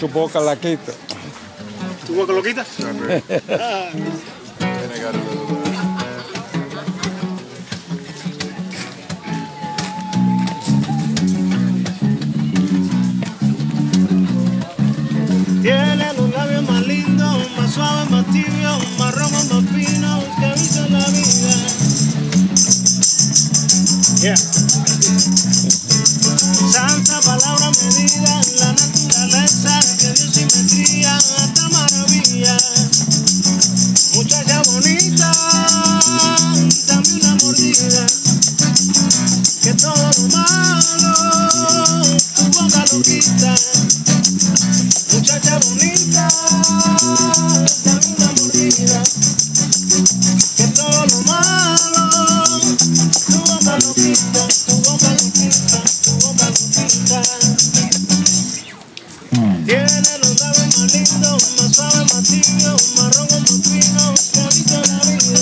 Tu boca la quita. ¿Tu boca lo quita? Tiene los labios más lindos, más suaves, más tibios, más rojos, más finos que he visto en la vida. Yeah. Santa palabra medida en la naturaleza, que dio simetría a esta maravilla. Muchacha bonita, dame una mordida, que todo lo malo tu boca lo quita. Muchacha bonita, dame una mordida, que todo lo malo tu boca lo quita, tu boca lo quita, tu boca lo quita. Tiene los labios más lindos, más suaves, más tibios, más rojos, más finos que he visto en la vida.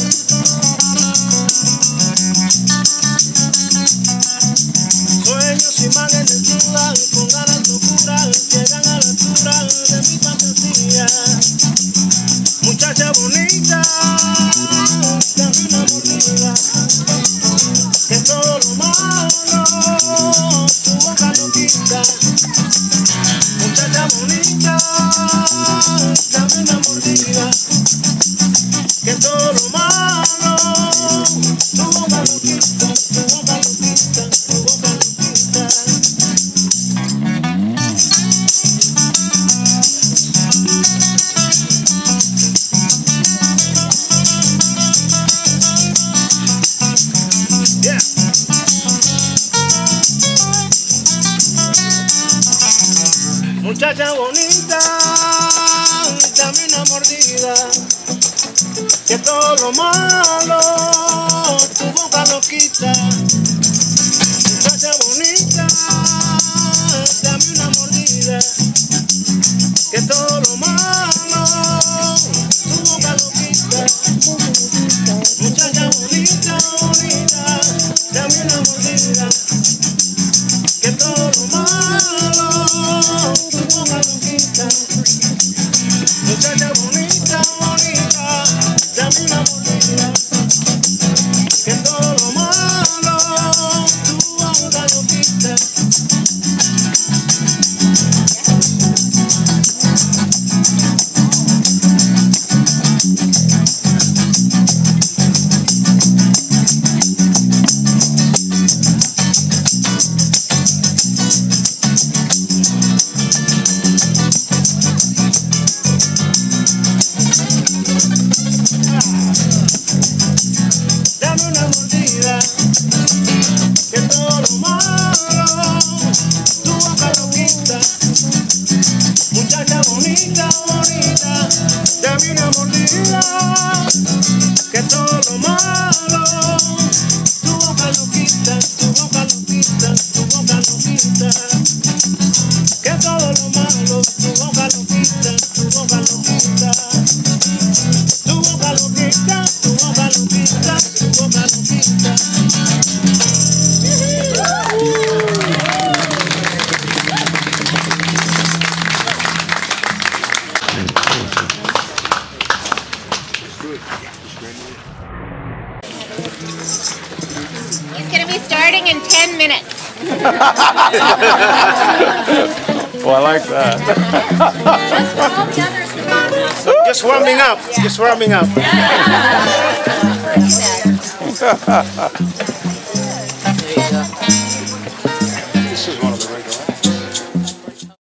Sueños, imágenes, dudas, con ganas, locuras, llegan a la altura de mi fantasía. Muchacha bonita, dame una mordida, que todo lo malo tu boca lo quita. Muchacha bonita, dame una mordida, que todo lo malo tu boca lo quita, tu boca lo quita, tu boca lo quita. Yeah. Muchacha bonita, dame una mordida, que todo lo malo tu boca lo quita. Muchacha bonita, dame una mordida, que todo lo malo tu boca lo quita. Muchacha bonita, bonita, dame una mordida, que todo lo malo tu boca lo quita. Muchacha bonita, bonita, dame una mordida, que todo lo malo tu boca lo quita. Dame una mordida, que todo lo malo tu boca lo quita. Muchacha bonita, bonita, dame una mordida, que todo lo malo tu boca lo quita, tu boca lo quita, tu boca lo quita. Que todo lo malo tu boca lo quita, tu boca lo quita. Tu boca lo quita, tu boca lo quita, tu boca lo quita. He's going to be starting in 10 minutes. Oh, I like that. Just for all the others who don't know. Just warming up, just warming up. Yeah.